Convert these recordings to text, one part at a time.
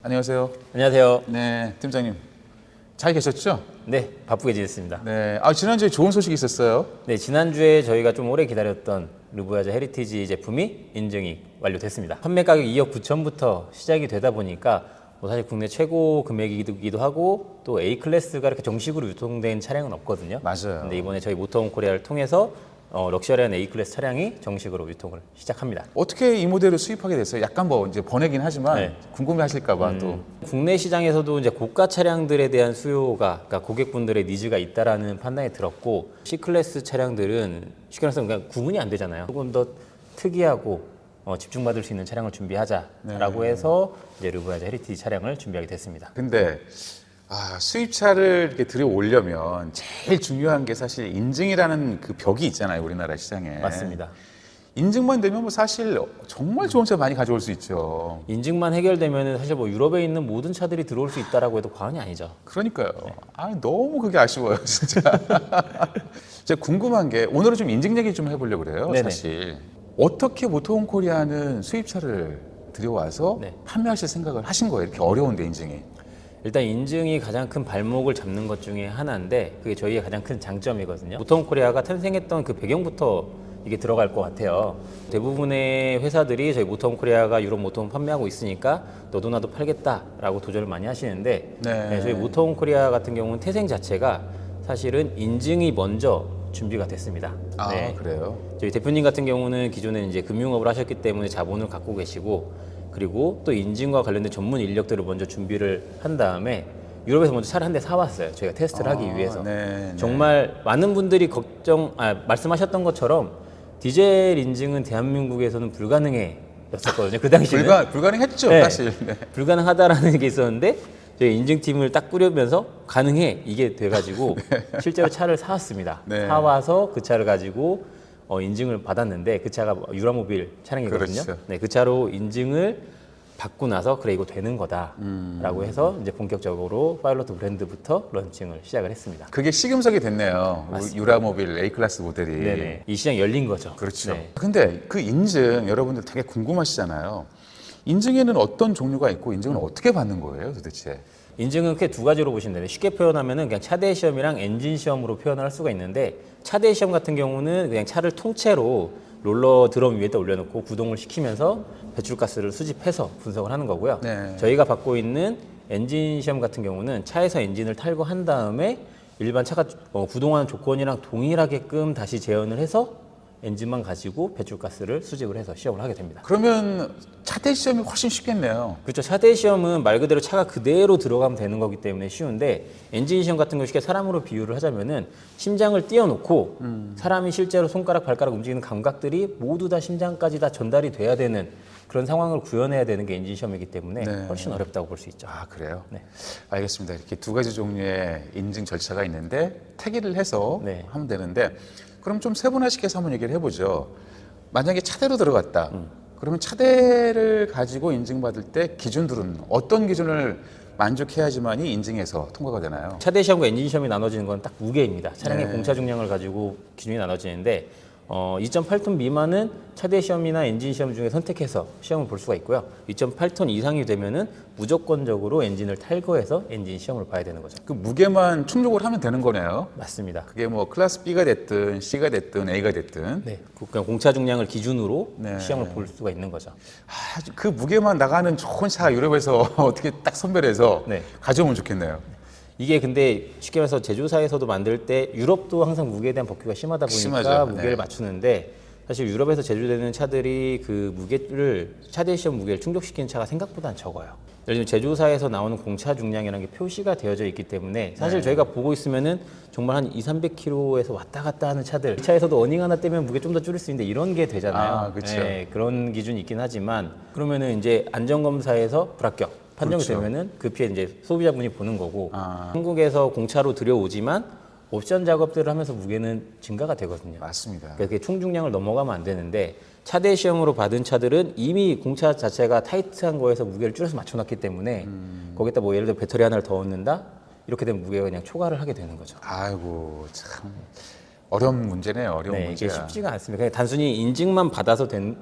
안녕하세요. 안녕하세요. 네, 팀장님. 잘 계셨죠? 네, 바쁘게 지냈습니다. 네. 지난주에 좋은 소식이 있었어요. 네, 지난주에 저희가 좀 오래 기다렸던 르부아자 헤리티지 제품이 인증이 완료됐습니다. 판매 가격 2억 9천부터 시작이 되다 보니까 사실 국내 최고 금액이기도 하고 또 A 클래스가 이렇게 정식으로 유통된 차량은 없거든요. 맞아요. 근데 이번에 저희 모터홈 코리아를 통해서 럭셔리한 A 클래스 차량이 정식으로 유통을 시작합니다. 어떻게 이 모델을 수입하게 됐어요? 약간 이제 번외긴 하지만 네. 궁금해하실까봐 또. 국내 시장에서도 이제 고가 차량들에 대한 수요가, 그러니까 고객분들의 니즈가 있다라는 판단이 들었고, C 클래스 차량들은 쉽게 말해서 그냥 구분이 안 되잖아요. 조금 더 특이하고 집중받을 수 있는 차량을 준비하자라고 해서 이제 르부아자 헤리티지 차량을 준비하게 됐습니다. 근데 수입차를 이렇게 들여오려면 제일 중요한 게 사실 인증이라는 그 벽이 있잖아요, 우리나라 시장에. 맞습니다. 인증만 되면 사실 정말 좋은 차 많이 가져올 수 있죠. 인증만 해결되면 사실 유럽에 있는 모든 차들이 들어올 수 있다라고 해도 과언이 아니죠. 그러니까요. 너무 그게 아쉬워요, 진짜. 제가 궁금한 게 오늘은 좀 인증 얘기 좀 해보려고 그래요, 네네. 사실. 어떻게 모터홈 코리아는 수입차를 들여와서 네. 판매하실 생각을 하신 거예요? 이렇게 어려운데 인증이. 일단 인증이 가장 큰 발목을 잡는 것 중에 하나인데 그게 저희의 가장 큰 장점이거든요. 모터홈 코리아가 탄생했던 그 배경부터 이게 들어갈 것 같아요. 대부분의 회사들이 저희 모터홈 코리아가 유럽 모터홈 판매하고 있으니까 너도 나도 팔겠다라고 도전을 많이 하시는데 네. 저희 모터홈 코리아 같은 경우는 태생 자체가 사실은 인증이 먼저 준비가 됐습니다. 그래요? 저희 대표님 같은 경우는 기존에 이제 금융업을 하셨기 때문에 자본을 갖고 계시고 그리고 또 인증과 관련된 전문 인력들을 먼저 준비를 한 다음에 유럽에서 먼저 차를 한 대 사왔어요. 저희가 테스트를 하기 위해서. 네. 정말 많은 분들이 말씀하셨던 것처럼 디젤 인증은 대한민국에서는 불가능했었거든요. 그 당시에는. 불가능했죠, 네. 사실. 네. 불가능하다라는 게 있었는데 저희 인증팀을 딱 꾸려면서 가능해 이게 돼가지고 실제로 차를 사왔습니다. 네. 사와서 그 차를 가지고 인증을 받았는데 그 차가 유라모빌 차량이거든요. 그렇죠. 네, 그 차로 인증을 받고 나서 그래 이거 되는 거다라고 해서 이제 본격적으로 파일럿 브랜드부터 런칭을 시작을 했습니다. 그게 시금석이 됐네요. 맞습니다. 유라모빌 A클래스 모델이. 네네. 이 시장 열린 거죠. 그렇죠. 네. 근데 그 인증 여러분들 되게 궁금하시잖아요. 인증에는 어떤 종류가 있고 인증은 어떻게 받는 거예요, 도대체? 인증은 크게 두 가지로 보시면 돼요. 쉽게 표현하면은 그냥 차대 시험이랑 엔진 시험으로 표현을 할 수가 있는데 차대 시험 같은 경우는 그냥 차를 통째로 롤러 드럼 위에다 올려놓고 구동을 시키면서 배출가스를 수집해서 분석을 하는 거고요. 네. 저희가 받고 있는 엔진 시험 같은 경우는 차에서 엔진을 탈거한 다음에 일반 차가 구동하는 조건이랑 동일하게끔 다시 재현을 해서 엔진만 가지고 배출가스를 수집을 해서 시험을 하게 됩니다. 그러면 차대 시험이 훨씬 쉽겠네요. 그렇죠. 차대 시험은 말 그대로 차가 그대로 들어가면 되는 거기 때문에 쉬운데 엔진 시험 같은 거 쉽게 사람으로 비유를 하자면은 심장을 띄워놓고 사람이 실제로 손가락, 발가락 움직이는 감각들이 모두 다 심장까지 다 전달이 돼야 되는 그런 상황을 구현해야 되는 게 엔진 시험이기 때문에 네. 훨씬 어렵다고 볼 수 있죠. 그래요? 네. 알겠습니다. 이렇게 두 가지 종류의 인증 절차가 있는데 태기를 해서 네. 하면 되는데 그럼 좀 세분화시켜서 한번 얘기를 해보죠. 만약에 차대로 들어갔다. 그러면 차대를 가지고 인증받을 때 기준들은 어떤 기준을 만족해야지만이 인증해서 통과가 되나요? 차대 시험과 엔진 시험이 나눠지는 건 딱 무게입니다. 차량의 네. 공차 중량을 가지고 기준이 나눠지는데 2.8톤 미만은 차대 시험이나 엔진 시험 중에 선택해서 시험을 볼 수가 있고요. 2.8톤 이상이 되면은 무조건적으로 엔진을 탈거해서 엔진 시험을 봐야 되는 거죠. 그 무게만 충족을 하면 되는 거네요. 맞습니다. 그게 클래스 B가 됐든 C가 됐든 A가 됐든 네, 그냥 공차 중량을 기준으로 네. 시험을 볼 수가 있는 거죠. 그 무게만 나가는 좋은 차 유럽에서 어떻게 딱 선별해서 네. 가져오면 좋겠네요. 이게 근데 쉽게 말해서 제조사에서도 만들 때 유럽도 항상 무게에 대한 법규가 심하다 보니까 심하죠. 무게를 네. 맞추는데 사실 유럽에서 제조되는 차들이 그 무게를 차대 시험 무게를 충족시키는 차가 생각보다는 적어요. 예를 들면 제조사에서 나오는 공차 중량이라는 게 표시가 되어져 있기 때문에 사실 저희가 보고 있으면은 정말 한 200~300km에서 왔다 갔다 하는 차들 이 차에서도 어닝 하나 떼면 무게 좀 더 줄일 수 있는데 이런 게 되잖아요. 그렇죠. 네, 그런 기준이 있긴 하지만 그러면은 이제 안전검사에서 불합격 판정이 그렇죠. 되면은 그 피해 이제 소비자분이 보는 거고 한국에서 공차로 들여오지만 옵션 작업들을 하면서 무게는 증가가 되거든요. 맞습니다. 그러니까 그게 총중량을 넘어가면 안 되는데 차대 시험으로 받은 차들은 이미 공차 자체가 타이트한 거에서 무게를 줄여서 맞춰놨기 때문에 거기다 예를 들어 배터리 하나를 더 얻는다 이렇게 되면 무게가 그냥 초과를 하게 되는 거죠. 아이고 참 어려운 문제네요. 어려운 네, 이게 문제야. 쉽지가 않습니다. 그냥 단순히 인증만 받아서 된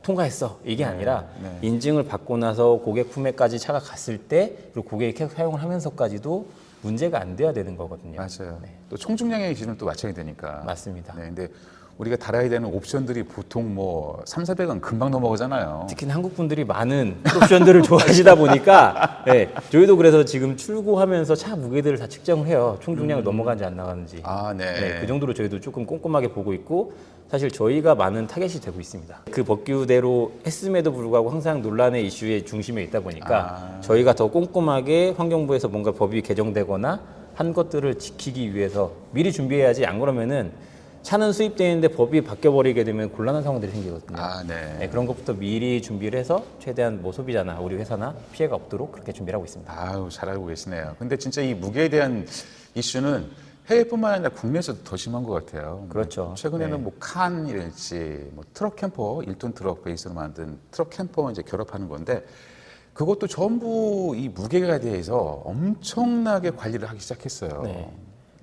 통과했어 이게 아니라 네. 인증을 받고 나서 고객 품에까지 차가 갔을 때 그리고 고객이 계속 사용을 하면서까지도 문제가 안 돼야 되는 거거든요. 맞아요. 네. 또 총중량의 기준을 또 맞춰야 되니까. 맞습니다. 네, 근데 우리가 달아야 되는 옵션들이 보통 뭐 3,400원 금방 넘어가잖아요. 특히 한국 분들이 많은 옵션들을 좋아하시다 보니까 네, 저희도 그래서 지금 출고하면서 차 무게들을 다 측정을 해요. 총 중량을 넘어가는지 안 나가는지. 아, 네. 네, 그 정도로 저희도 조금 꼼꼼하게 보고 있고 사실 저희가 많은 타겟이 되고 있습니다. 그 법규대로 했음에도 불구하고 항상 논란의 이슈의 중심에 있다 보니까 저희가 더 꼼꼼하게 환경부에서 뭔가 법이 개정되거나 한 것들을 지키기 위해서 미리 준비해야지 안 그러면은 차는 수입되는데 법이 바뀌어버리게 되면 곤란한 상황들이 생기거든요. 아, 네. 네, 그런 것부터 미리 준비를 해서 최대한 뭐 소비자나 우리 회사나 피해가 없도록 그렇게 준비를 하고 있습니다. 아유, 잘 알고 계시네요. 근데 진짜 이 무게에 대한 이슈는 해외뿐만 아니라 국내에서도 더 심한 것 같아요. 그렇죠. 최근에는 네. 뭐 칸이랄지 뭐 트럭 캠퍼, 1톤 트럭 베이스로 만든 트럭 캠퍼 이제 결합하는 건데 그것도 전부 이 무게에 대해서 엄청나게 관리를 하기 시작했어요. 네.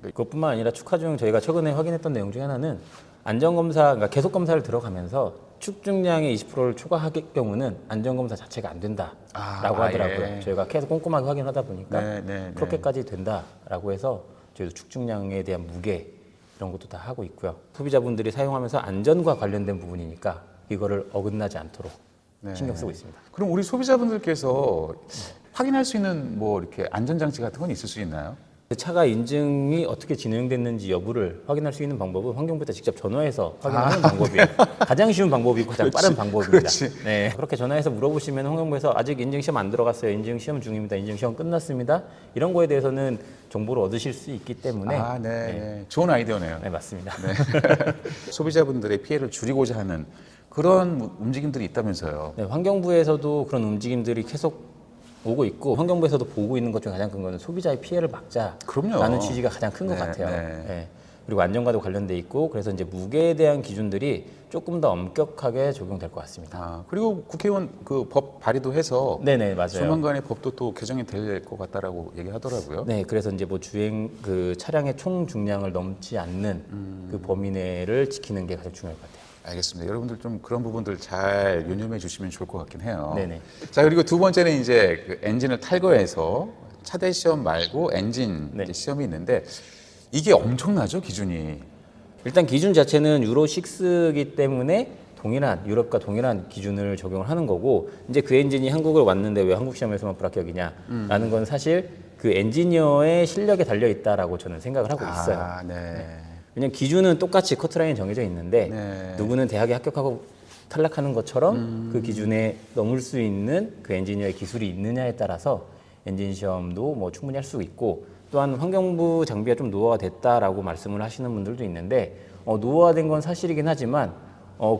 그것뿐만 아니라 축하 중 저희가 최근에 확인했던 내용 중에 하나는 안전검사, 그러니까 계속 검사를 들어가면서 축중량의 20%를 초과할 경우는 안전검사 자체가 안 된다라고 하더라고요. 예. 저희가 계속 꼼꼼하게 확인하다 보니까 네, 네, 그렇게까지 된다라고 해서 저희도 축중량에 대한 무게 이런 것도 다 하고 있고요. 소비자분들이 사용하면서 안전과 관련된 부분이니까 이거를 어긋나지 않도록 네. 신경 쓰고 있습니다. 그럼 우리 소비자분들께서 확인할 수 있는 뭐 이렇게 안전장치 같은 건 있을 수 있나요? 차가 인증이 어떻게 진행됐는지 여부를 확인할 수 있는 방법은 환경부에 직접 전화해서 확인하는 방법이에요. 가장 쉬운 방법이고 가장 빠른 방법입니다. 그렇지. 네, 그렇게 전화해서 물어보시면 환경부에서 아직 인증 시험 안 들어갔어요. 인증 시험 중입니다. 인증 시험 끝났습니다. 이런 거에 대해서는 정보를 얻으실 수 있기 때문에 아, 네. 네. 좋은 아이디어네요. 네, 맞습니다. 소비자분들의 피해를 줄이고자 하는 그런 움직임들이 있다면서요. 네, 환경부에서도 그런 움직임들이 계속 오고 있고 환경부에서도 보고 있는 것 중에 가장 큰 거는 소비자의 피해를 막자라는 그럼요. 취지가 가장 큰 것 네, 같아요. 네. 네. 그리고 안전과도 관련돼 있고 그래서 이제 무게에 대한 기준들이 조금 더 엄격하게 적용될 것 같습니다. 아, 그리고 국회의원 그 법 발의도 해서 네네 맞아요. 조만간에 법도 또 개정이 될 것 같다라고 얘기하더라고요. 네, 그래서 이제 뭐 주행 그 차량의 총 중량을 넘지 않는 그 범위 내를 지키는 게 가장 중요할 것 같아요. 알겠습니다. 여러분들 좀 그런 부분들 잘 유념해 주시면 좋을 것 같긴 해요. 네네. 자, 그리고 두 번째는 이제 그 엔진을 탈거해서 차대 시험 말고 엔진 네. 이제 시험이 있는데 이게 엄청나죠, 기준이. 일단 기준 자체는 유로 6이기 때문에 동일한 유럽과 동일한 기준을 적용을 하는 거고 이제 그 엔진이 한국을 왔는데 왜 한국 시험에서만 불합격이냐라는 건 사실 그 엔지니어의 실력에 달려 있다라고 저는 생각을 하고 있어요. 아, 네. 왜냐면 기준은 똑같이 커트라인이 정해져 있는데 네. 누구는 대학에 합격하고 탈락하는 것처럼 그 기준에 넘을 수 있는 그 엔지니어의 기술이 있느냐에 따라서 엔진 시험도 뭐 충분히 할 수 있고 또한 환경부 장비가 좀 노후화 됐다라고 말씀을 하시는 분들도 있는데 노후화된 건 사실이긴 하지만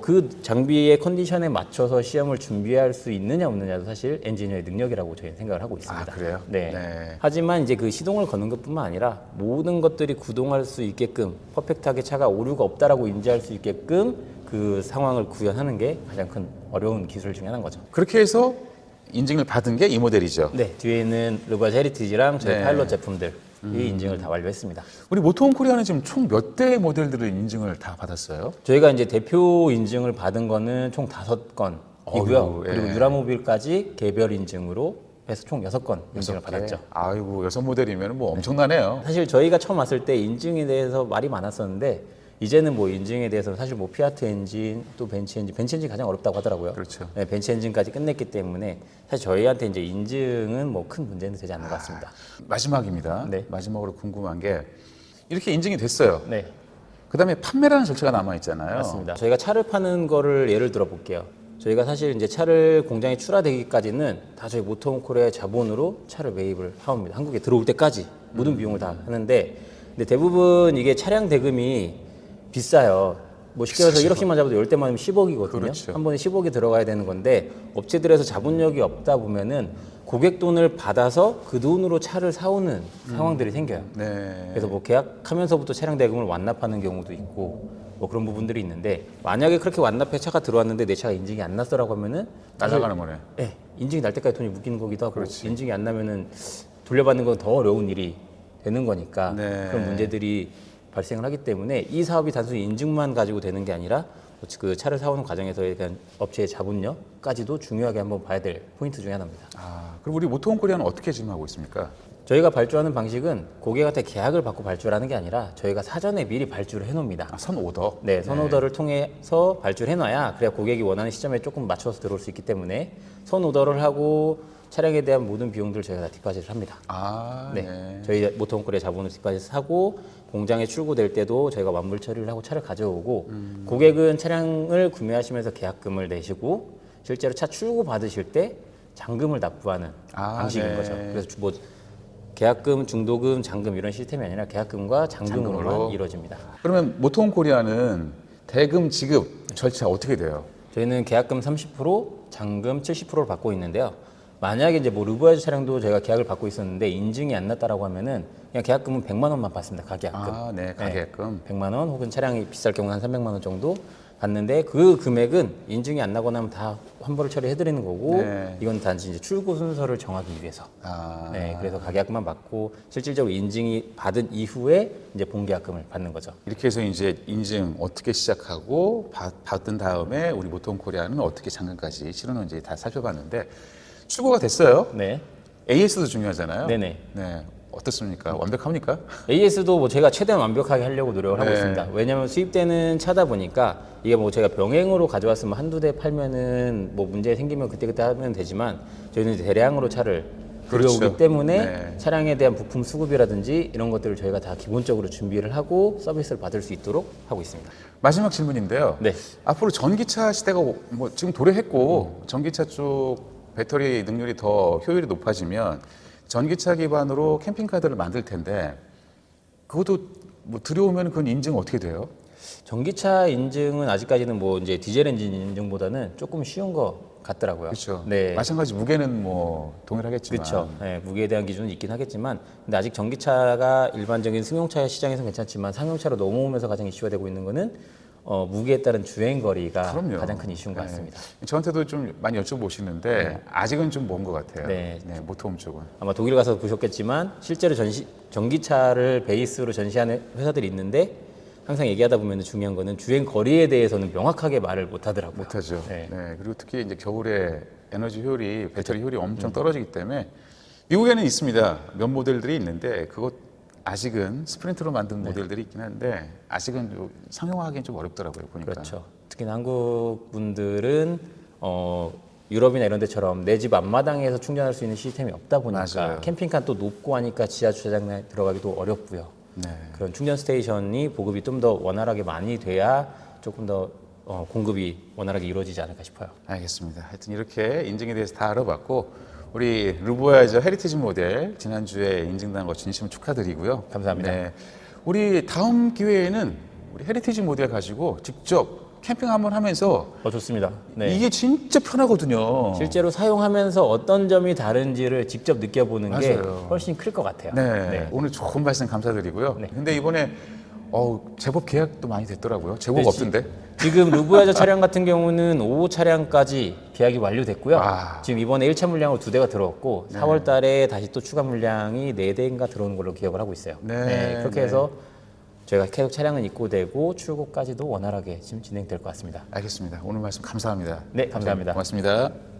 그 장비의 컨디션에 맞춰서 시험을 준비할 수 있느냐 없느냐도 사실 엔지니어의 능력이라고 저희는 생각을 하고 있습니다. 아, 그래요? 네. 네. 하지만 이제 그 시동을 거는 것뿐만 아니라 모든 것들이 구동할 수 있게끔 퍼펙트하게 차가 오류가 없다라고 인지할 수 있게끔 그 상황을 구현하는 게 가장 큰 어려운 기술 중에 하나인 거죠. 그렇게 해서 인증을 받은 게 이 모델이죠. 네, 뒤에 있는 르바즈 헤리티지랑 저희 네. 파일럿 제품들이 인증을 다 완료했습니다. 우리 모토홈 코리아는 지금 총 몇 대의 모델들을 인증을 다 받았어요? 저희가 이제 대표 인증을 받은 거는 총 5건이고요. 어휴, 예. 그리고 유라모빌까지 개별 인증으로 해서 총 6건 인증을 받았죠. 아이고, 6모델이면 뭐 엄청나네요. 사실 저희가 처음 왔을 때 인증에 대해서 말이 많았었는데 이제는 뭐 인증에 대해서 사실 뭐 피아트 엔진 또 벤츠 엔진 가장 어렵다고 하더라고요. 그렇죠. 네, 벤츠 엔진까지 끝냈기 때문에 사실 저희한테 이제 인증은 뭐 큰 문제는 되지 않는 것 같습니다. 마지막입니다. 네. 마지막으로 궁금한 게 이렇게 인증이 됐어요. 네, 그다음에 판매라는 절차가 남아 있잖아요. 맞습니다. 저희가 차를 파는 거를 예를 들어 볼게요. 저희가 사실 이제 차를 공장에 출하되기까지는 다 저희 모토홈 코리아의 자본으로 차를 매입을 하옵니다. 한국에 들어올 때까지 모든 비용을 다 하는데 근데 대부분 이게 차량 대금이 비싸요. 뭐 쉽게 말해서 1억씩만 잡아도 10대 맞으면 10억이거든요. 그렇죠. 한 번에 10억이 들어가야 되는 건데 업체들에서 자본력이 없다 보면은 고객 돈을 받아서 그 돈으로 차를 사오는 상황들이 생겨요. 네. 그래서 뭐 계약하면서부터 차량 대금을 완납하는 경우도 있고 뭐 그런 부분들이 있는데 만약에 그렇게 완납해 차가 들어왔는데 내 차가 인증이 안 났어라고 하면은 날아가는 거네. 네, 인증이 날 때까지 돈이 묶이는 거기도 하고 그렇지. 인증이 안 나면은 돌려받는 건 더 어려운 일이 되는 거니까 네. 그런 문제들이 발생을 하기 때문에 이 사업이 단순히 인증만 가지고 되는 게 아니라 그 차를 사오는 과정에서의 그냥 업체의 자본력까지도 중요하게 한번 봐야 될 포인트 중에 하나입니다. 아, 그럼 우리 모토홈 코리아는 어떻게 지금 하고 있습니까? 저희가 발주하는 방식은 고객한테 계약을 받고 발주를 하는 게 아니라 저희가 사전에 미리 발주를 해놓습니다. 아, 선 오더. 네, 선 오더를 통해서 발주를 해놔야 그래야 고객이 원하는 시점에 조금 맞춰서 들어올 수 있기 때문에 선 오더를 하고 차량에 대한 모든 비용들을 저희가 다 뒷받침을 합니다. 아, 네, 네. 저희 모토홈 코리아 자본을 뒷받침을 하고 공장에 출고될 때도 저희가 완물 처리를 하고 차를 가져오고 고객은 차량을 구매하시면서 계약금을 내시고 실제로 차 출고 받으실 때 잔금을 납부하는 아, 방식인 네. 거죠. 그래서 뭐 계약금, 중도금, 잔금 이런 시스템이 아니라 계약금과 잔금으로만 잔금으로? 이루어집니다. 그러면 모토홈 코리아는 대금 지급 절차 어떻게 돼요? 저희는 계약금 30%, 잔금 70%를 받고 있는데요. 만약에 이제 뭐 르부아즈 차량도 저희가 계약을 받고 있었는데 인증이 안 났다라고 하면은 그냥 계약금은 100만 원만 받습니다. 가계약금. 아, 네, 가계약금. 100만 원 혹은 차량이 비쌀 경우 한 300만 원 정도 받는데 그 금액은 인증이 안 나거나 하면 다 환불을 처리해 드리는 거고 네. 이건 단지 이제 출고 순서를 정하기 위해서. 아, 네, 그래서 가계약금만 받고 실질적으로 인증이 받은 이후에 이제 본계약금을 받는 거죠. 이렇게 해서 이제 인증 어떻게 시작하고 받은 다음에 우리 모토홈 코리아는 어떻게 잔금까지 치르는지 다 살펴봤는데 출고가 됐어요. 네. AS도 중요하잖아요. 네네. 네. 어떻습니까? 완벽합니까? AS도 뭐 제가 최대한 완벽하게 하려고 노력을 하고 네. 있습니다. 왜냐하면 수입되는 차다 보니까 이게 뭐 제가 병행으로 가져왔으면 한두 대 팔면은 뭐 문제 생기면 그때그때 하면 되지만 저희는 이제 대량으로 차를 그렇죠. 들여오기 때문에 네. 차량에 대한 부품 수급이라든지 이런 것들을 저희가 다 기본적으로 준비를 하고 서비스를 받을 수 있도록 하고 있습니다. 마지막 질문인데요. 네. 앞으로 전기차 시대가 뭐 지금 도래했고 전기차 쪽 배터리 능률이 더 효율이 높아지면 전기차 기반으로 캠핑카들을 만들 텐데 그것도 뭐 들여오면 그건 인증 어떻게 돼요? 전기차 인증은 아직까지는 뭐 이제 디젤 엔진 인증보다는 조금 쉬운 것 같더라고요. 그렇죠. 네. 마찬가지 무게는 뭐 동일하겠지만. 그렇죠. 네, 무게에 대한 기준은 있긴 하겠지만, 근데 아직 전기차가 일반적인 승용차 시장에서는 괜찮지만 상용차로 넘어오면서 가장 이슈가 되고 있는 거는 무게에 따른 주행 거리가 그럼요. 가장 큰 이슈인 것 네. 같습니다. 저한테도 좀 많이 여쭤보시는데 아직은 좀 먼 것 같아요. 네. 모토홈 쪽은. 아마 독일 가서 보셨겠지만 실제로 전기차를 베이스로 전시하는 회사들이 있는데 항상 얘기하다 보면 중요한 거는 주행 거리에 대해서는 명확하게 말을 못 하더라고요. 못하죠. 네. 네. 그리고 특히 이제 겨울에 에너지 효율이 배터리 효율이 엄청 떨어지기 때문에 미국에는 있습니다. 몇 모델들이 있는데 그것 아직은 스프린트로 만든 모델들이 있긴 한데 아직은 좀 상용화하기는 좀 어렵더라고요. 보니까. 그렇죠. 특히나 한국 분들은 유럽이나 이런 데처럼 내 집 앞마당에서 충전할 수 있는 시스템이 없다 보니까 맞아요. 캠핑카 또 높고 하니까 지하 주차장에 들어가기도 어렵고요. 네. 그런 충전 스테이션이 보급이 좀 더 원활하게 많이 돼야 조금 더 공급이 원활하게 이루어지지 않을까 싶어요. 알겠습니다. 하여튼 이렇게 인증에 대해서 다 알아봤고 우리 르부아이저 헤리티지 모델 지난주에 인증된 거 진심으로 축하드리고요. 감사합니다. 네. 우리 다음 기회에는 우리 헤리티지 모델 가지고 직접 캠핑 한번 하면서 좋습니다. 네. 이게 진짜 편하거든요. 실제로 사용하면서 어떤 점이 다른지를 직접 느껴보는 게 맞아요. 훨씬 클 것 같아요. 네. 오늘 좋은 말씀 감사드리고요. 네. 근데 이번에 제법 계약도 많이 됐더라고요. 제보가 네, 없던데. 지금 루브아저 차량 같은 경우는 5 차량까지 계약이 완료됐고요. 와. 지금 이번에 1차 물량으로 2대가 들어왔고 4월 달에 다시 또 추가 물량이 4대인가 들어오는 걸로 기억을 하고 있어요. 네, 그렇게 네. 해서 저희가 계속 차량은 입고되고 출고까지도 원활하게 지금 진행될 것 같습니다. 알겠습니다. 오늘 말씀 감사합니다. 네, 감사합니다. 고맙습니다.